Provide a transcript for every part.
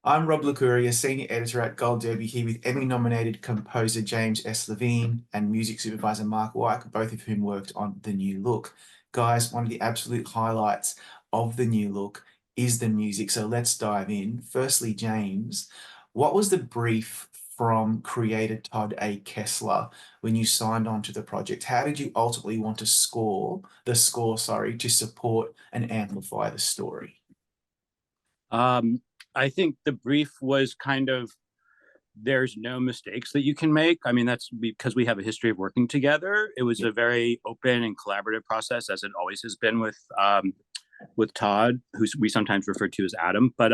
I'm Rob Licuria, Senior Editor at Gold Derby, here with Emmy-nominated composer James S. Levine and music supervisor Mark Wike, both of whom worked on The New Look. Guys, one of the absolute highlights of The New Look is the music, so let's dive in. Firstly, James, what was the brief from creator Todd A. Kessler when you signed on to the project? How did you ultimately want to to support and amplify the story? Um, I think the brief was kind of there's no mistakes that you can make. I mean, that's because we have a history of working together. It was a very open and collaborative process, as it always has been with Todd, who we sometimes refer to as Adam. But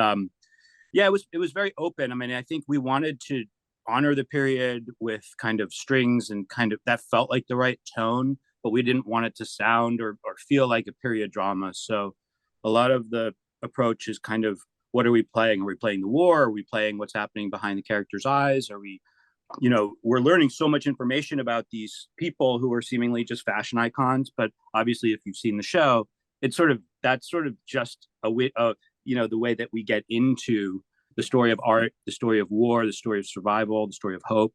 yeah, it was very open. I mean, I think we wanted to honor the period with kind of strings and kind of that felt like the right tone, but we didn't want it to sound or feel like a period drama. So a lot of the approach is kind of what are we playing? Are we playing the war? Are we playing what's happening behind the character's eyes? Are we, we're learning so much information about these people who are seemingly just fashion icons. But obviously, if you've seen the show, that's sort of just the way that we get into the story of art, the story of war, the story of survival, the story of hope.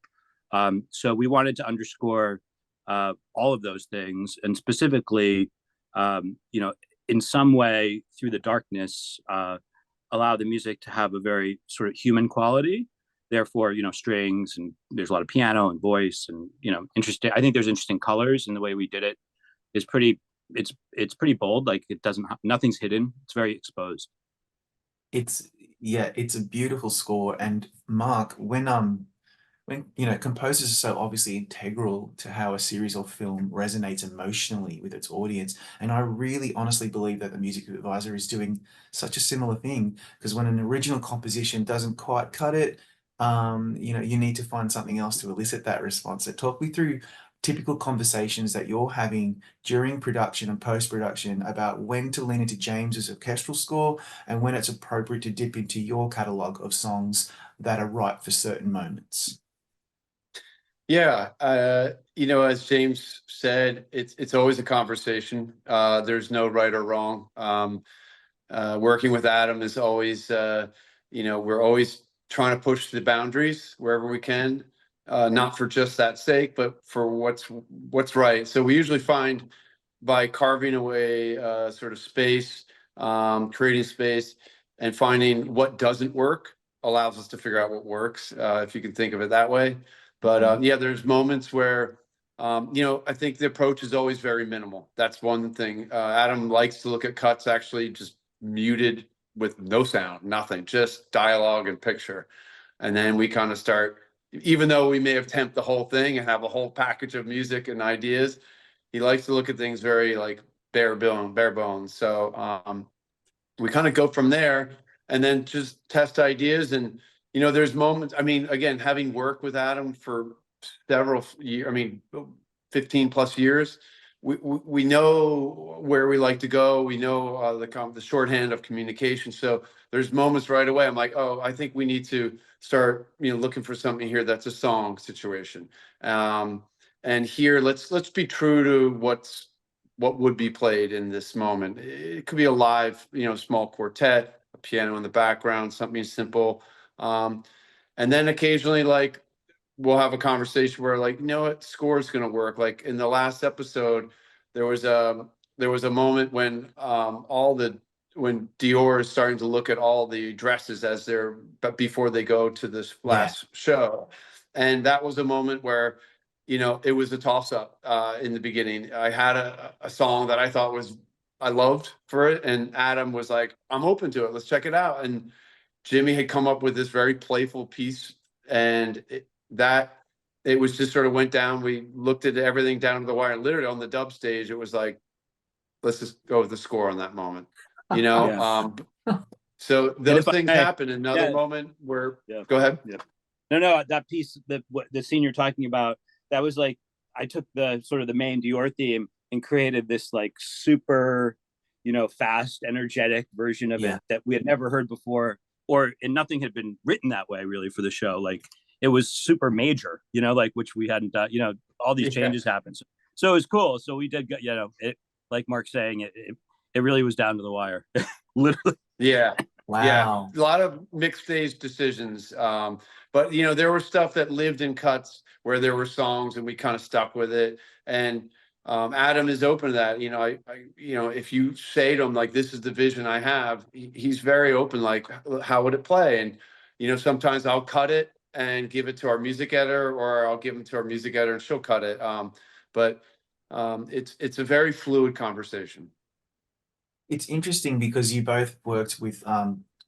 So we wanted to underscore all of those things, and specifically, in some way through the darkness, allow the music to have a very sort of human quality. Therefore, strings, and there's a lot of piano and voice, and interesting. I think there's interesting colors, and the way we did it is pretty. It's pretty bold. Like it doesn't. Nothing's hidden. It's very exposed. It's yeah, it's a beautiful score. And Mark, when composers are so obviously integral to how a series or film resonates emotionally with its audience, and I really honestly believe that the music supervisor is doing such a similar thing, because when an original composition doesn't quite cut it, you need to find something else to elicit that response. So talk me through typical conversations that you're having during production and post-production about when to lean into James's orchestral score and when it's appropriate to dip into your catalogue of songs that are right for certain moments. Yeah, as James said, it's always a conversation. There's no right or wrong. Working with Adam is always, we're always trying to push the boundaries wherever we can, not for just that sake, but for what's right. So we usually find by carving away sort of space, creating space, and finding what doesn't work allows us to figure out what works, if you can think of it that way. But yeah, there's moments where, I think the approach is always very minimal. That's one thing. Adam likes to look at cuts actually just muted with no sound, nothing, just dialogue and picture. And then we kind of start, even though we may have temped the whole thing and have a whole package of music and ideas, he likes to look at things very like bare bones. So we kind of go from there and then just test ideas. And there's moments, I mean, again, having worked with Adam for several years, I mean, 15 plus years, we know where we like to go. We know the shorthand of communication. So there's moments right away I'm like, oh, I think we need to start looking for something here that's a song situation. And here let's be true to what would be played in this moment. It could be a live, small quartet, a piano in the background, something simple. And then occasionally, like, we'll have a conversation where, like, what score is going to work. Like in the last episode, there was a moment when when Dior is starting to look at all the dresses but before they go to this last show, and that was a moment where it was a toss-up in the beginning. I had a song that I thought I loved for it, and Adam was like, I'm open to it. Let's check it out. And Jimmy had come up with this very playful piece, and it was just sort of went down. We looked at everything down to the wire. Literally on the dub stage, it was like, let's just go with the score on that moment. Yeah. So those things happen. Another moment where, go ahead. Yeah. No, that piece, the scene you're talking about, that was like, I took the sort of the main Dior theme and created this like super, fast, energetic version of it that we had never heard before, and nothing had been written that way really for the show. Like it was super major, like which we hadn't done, all these changes happened. So it was cool. So we did, it, like Mark's saying, it really was down to the wire, literally. Yeah. Yeah, Wow. a lot of mixed stage decisions. But you know, there was stuff that lived in cuts where there were songs and we kind of stuck with it. And Adam is open to that. You know, you know, if you say to him like, "This is the vision I have," he's very open. Like, how would it play? And you know, sometimes I'll cut it and give it to our music editor, or I'll give them to our music editor and she'll cut it. But it's a very fluid conversation. It's interesting because you both worked with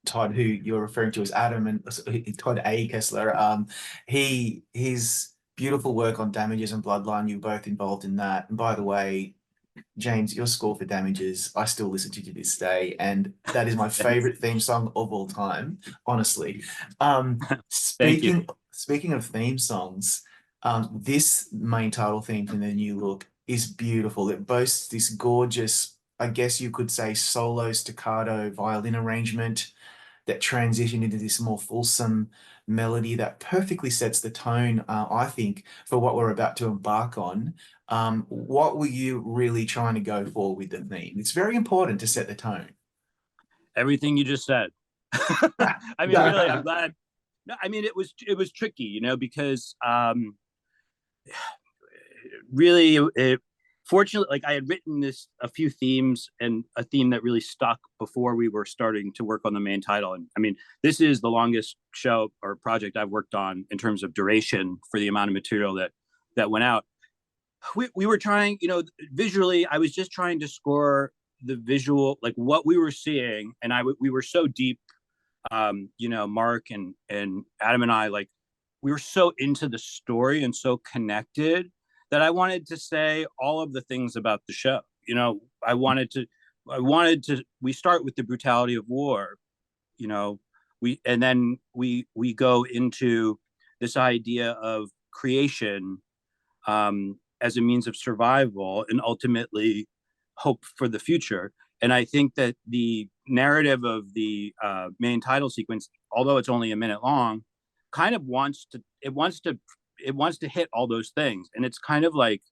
Todd, who you're referring to as Adam, and Todd A. Kessler. His beautiful work on Damages and Bloodline, you're both involved in that. And by the way, James, your score for Damages, I still listen to this day, and that is my favorite theme song of all time, honestly. Thank you. Speaking of theme songs, this main title theme from the new look is beautiful. It boasts this gorgeous, I guess you could say, solo staccato violin arrangement that transition into this more fulsome melody that perfectly sets the tone, I think, for what we're about to embark on. What were you really trying to go for with the theme? It's very important to set the tone. Everything you just said. I mean, really, I'm glad. No, I mean, it was tricky, you know, because really, fortunately, like I had written a few themes and a theme that really stuck before we were starting to work on the main title. And I mean, this is the longest show or project I've worked on in terms of duration for the amount of material that went out. We were trying, you know, visually, I was just trying to score the visual, like what we were seeing. And we were so deep, you know, Mark and Adam and I, like, we were so into the story and so connected that I wanted to say all of the things about the show. You know, we start with the brutality of war, you know, and then we go into this idea of creation, as a means of survival and ultimately hope for the future. And I think that the narrative of the main title sequence, although it's only a minute long, kind of wants to hit all those things. And it's kind of like,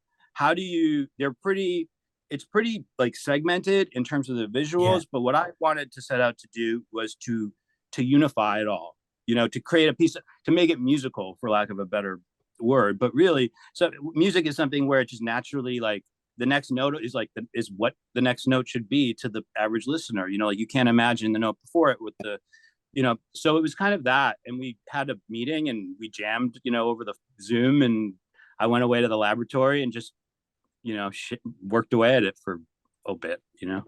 it's pretty like segmented in terms of the visuals, but what I wanted to set out to do was to unify it all, you know, to create to make it musical, for lack of a better word. But really, so music is something where it just naturally, like, the next note is what the next note should be to the average listener. You know, like you can't imagine the note before it with the, you know, so it was kind of that. And we had a meeting and we jammed, you know, over the Zoom, and I went away to the laboratory and just, you know, worked away at it for a bit, you know?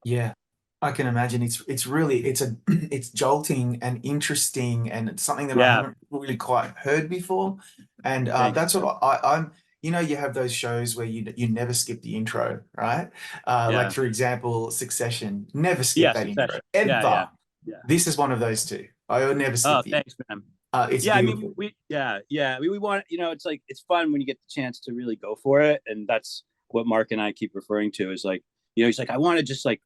Yeah, I can imagine. It's jolting and interesting, and it's something that I Yeah. haven't really quite heard before. And that's what I'm. You know, you have those shows where you never skip the intro, right? Like Yeah. for example, Succession. Never skip Yeah. that intro Succession. Yeah. Yeah. ever. Yeah. This is one of those two. I will never skip Oh, the. thanks, man. It's Yeah, I beautiful. mean, we want, you know, it's like, it's fun when you get the chance to really go for it. And that's what Mark and I keep referring to, is like, you know, he's like, I want to just like,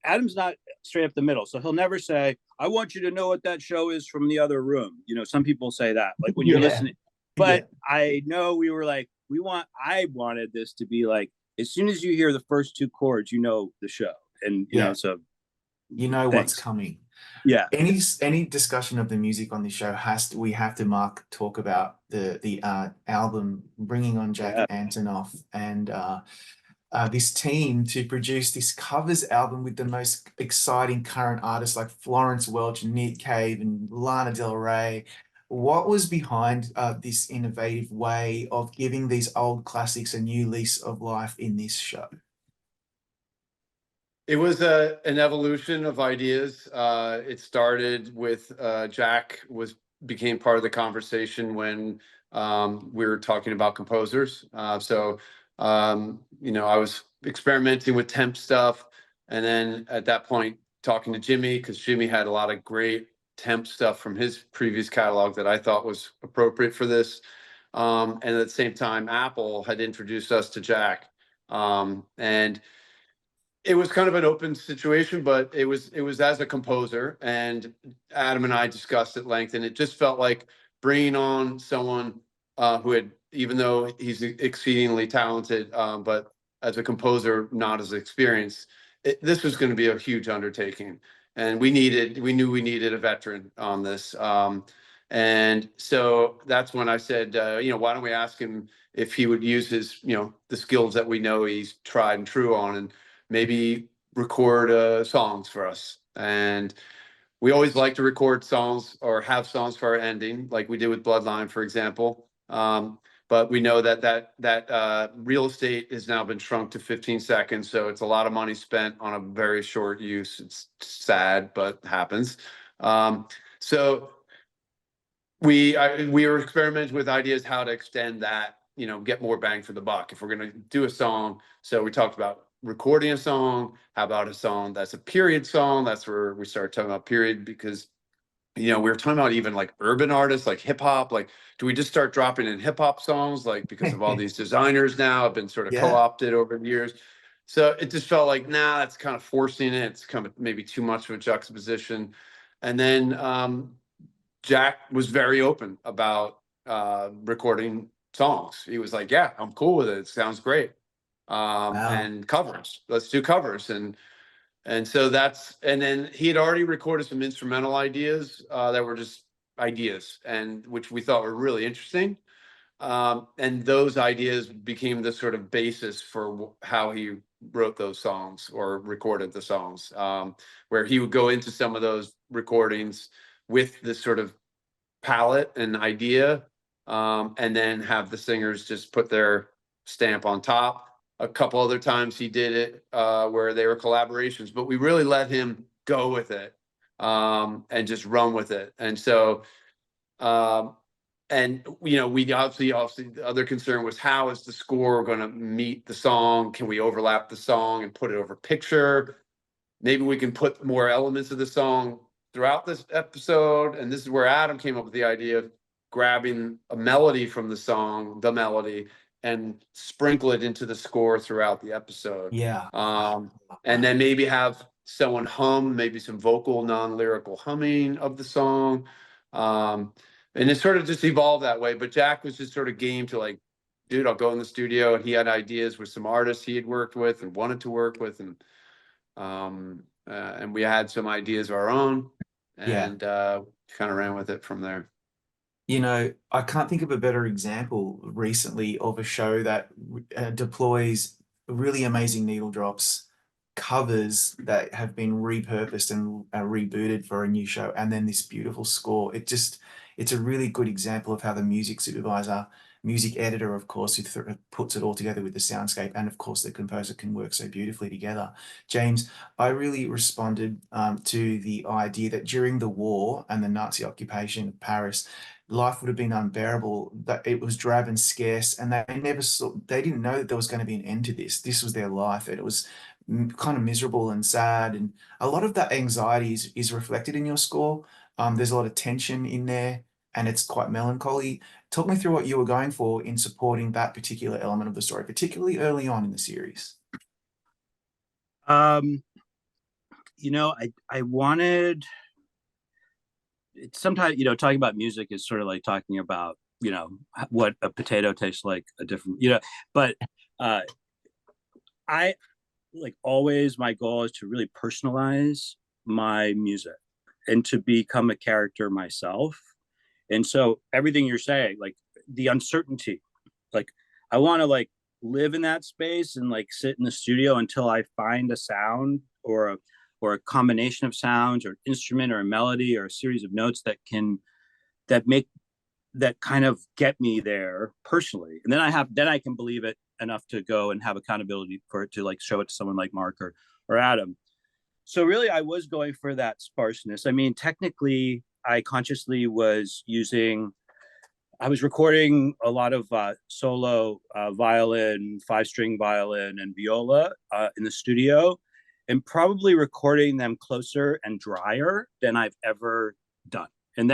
Adam's not straight up the middle. So he'll never say, I want you to know what that show is from the other room. You know, some people say that, like when you're listening, but I know we were like, I wanted this to be like, as soon as you hear the first two chords, you know, the show. And, you know, so you know what's coming. Yeah. Any discussion of the music on this show we have to talk about the album, bringing on Jack Antonoff and this team to produce this covers album with the most exciting current artists like Florence Welch, Nick Cave, and Lana Del Rey. What was behind this innovative way of giving these old classics a new lease of life in this show? It was an evolution of ideas. It started with Jack became part of the conversation when we were talking about composers. You know, I was experimenting with temp stuff, and then at that point talking to Jimmy, because Jimmy had a lot of great temp stuff from his previous catalog that I thought was appropriate for this. And at the same time, Apple had introduced us to Jack, and it was kind of an open situation, but it was as a composer, and Adam and I discussed at length, and it just felt like bringing on someone who had, even though he's exceedingly talented, but as a composer, not as experienced. This was going to be a huge undertaking, and we knew we needed a veteran on this. And so that's when I said, why don't we ask him if he would use his, the skills that we know he's tried and true on, and maybe record songs for us. And we always like to record songs or have songs for our ending, like we did with Bloodline, for example. But we know that real estate has now been shrunk to 15 seconds, so it's a lot of money spent on a very short use. It's sad, but happens. So we were experimenting with ideas how to extend that, get more bang for the buck. If we're going to do a song, so we talked about recording a song. How about a song that's a period song? That's where we started talking about period, because we were talking about even like urban artists, like hip hop. Like, do we just start dropping in hip hop songs, like, because of all these designers now have been sort of co-opted over the years? So it just felt like, nah, that's kind of forcing it. It's kind of maybe too much of a juxtaposition. And then Jack was very open about recording songs. He was like, yeah, I'm cool with it. It sounds great. Wow. And covers, let's do covers. And so and then he had already recorded some instrumental ideas that were just ideas, and which we thought were really interesting. And those ideas became the sort of basis for how he wrote those songs or recorded the songs, where he would go into some of those recordings with this sort of palette and idea, and then have the singers just put their stamp on top. A couple other times he did it where they were collaborations, but we really let him go with it, and just run with it. And so, we obviously the other concern was, how is the score going to meet the song? Can we overlap the song and put it over picture? Maybe we can put more elements of the song throughout this episode. And this is where Adam came up with the idea of grabbing a melody from the song, the melody, and sprinkle it into the score throughout the episode. Yeah. And then maybe have someone hum, maybe some vocal, non-lyrical humming of the song. And it sort of just evolved that way. But Jack was just sort of game to like, dude, I'll go in the studio. And he had ideas with some artists he had worked with and wanted to work with. And we had some ideas of our own, and kind of ran with it from there. I can't think of a better example recently of a show that deploys really amazing needle drops, covers that have been repurposed and rebooted for a new show, and then this beautiful score. It's a really good example of how the music supervisor, music editor, of course, who puts it all together with the soundscape, and of course the composer, can work so beautifully together. James, I really responded to the idea that during the war and the Nazi occupation of Paris, life would have been unbearable, that it was drab and scarce, and they didn't know that there was going to be an end to this. This was their life, and it was kind of miserable and sad, and a lot of that anxiety is reflected in your score. There's a lot of tension in there, and it's quite melancholy. Talk me through what you were going for in supporting that particular element of the story, particularly early on in the series. I wanted, sometimes, talking about music is sort of like talking about, what a potato tastes like, a different, but I, like, always, my goal is to really personalize my music and to become a character myself. And so everything you're saying, like the uncertainty, like I want to like live in that space and like sit in the studio until I find a sound or a combination of sounds or instrument or a melody or a series of notes that kind of get me there personally. And then I can believe it enough to go and have accountability for it, to like show it to someone like Mark or Adam. So really, I was going for that sparseness. I mean, technically, I consciously I was recording a lot of solo violin, 5-string violin, and viola in the studio, and probably recording them closer and drier than I've ever done. And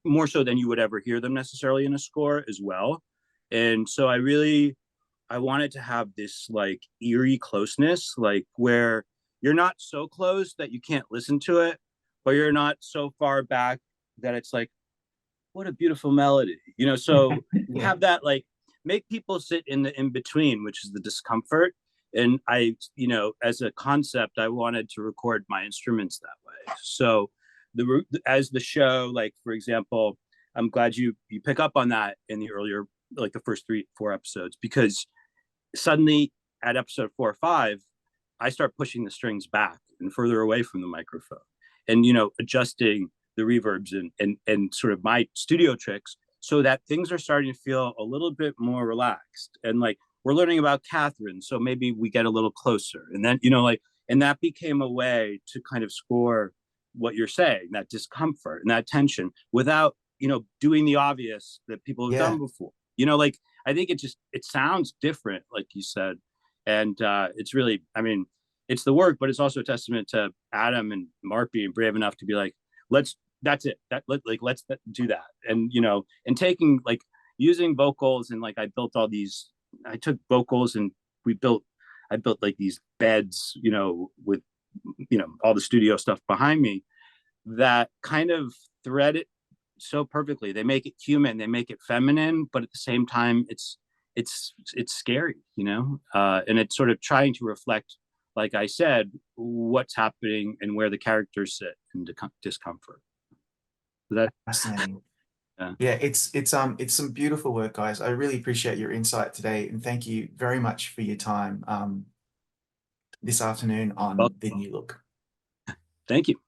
more so than you would ever hear them necessarily in a score as well. And so I wanted to have this like eerie closeness, like where you're not so close that you can't listen to it, but you're not so far back that it's like, what a beautiful melody, so have that, like, make people sit in the in between, which is the discomfort, And I, as a concept, I wanted to record my instruments that way. So as the show, like, for example, I'm glad you pick up on that in the earlier, like the first 3-4 episodes, because suddenly at episode 4 or 5, I start pushing the strings back and further away from the microphone, and adjusting the reverbs and sort of my studio tricks, so that things are starting to feel a little bit more relaxed. And like, we're learning about Catherine, so maybe we get a little closer. And then, and that became a way to kind of score what you're saying, that discomfort and that tension, without, doing the obvious that people have done before. Like, I think it sounds different, like you said. And it's really, I mean, it's the work, but it's also a testament to Adam and Mark being brave enough to be like, let's do that. And, and taking, like, using vocals, and like, I took vocals and I built like these beds, with, all the studio stuff behind me, that kind of thread it so perfectly. They make it human, they make it feminine, but at the same time, it's scary, and it's sort of trying to reflect, like I said, what's happening and where the characters sit in discomfort. That Fascinating. Yeah, it's some beautiful work, guys. I really appreciate your insight today, and thank you very much for your time this afternoon on The New Look. Thank you.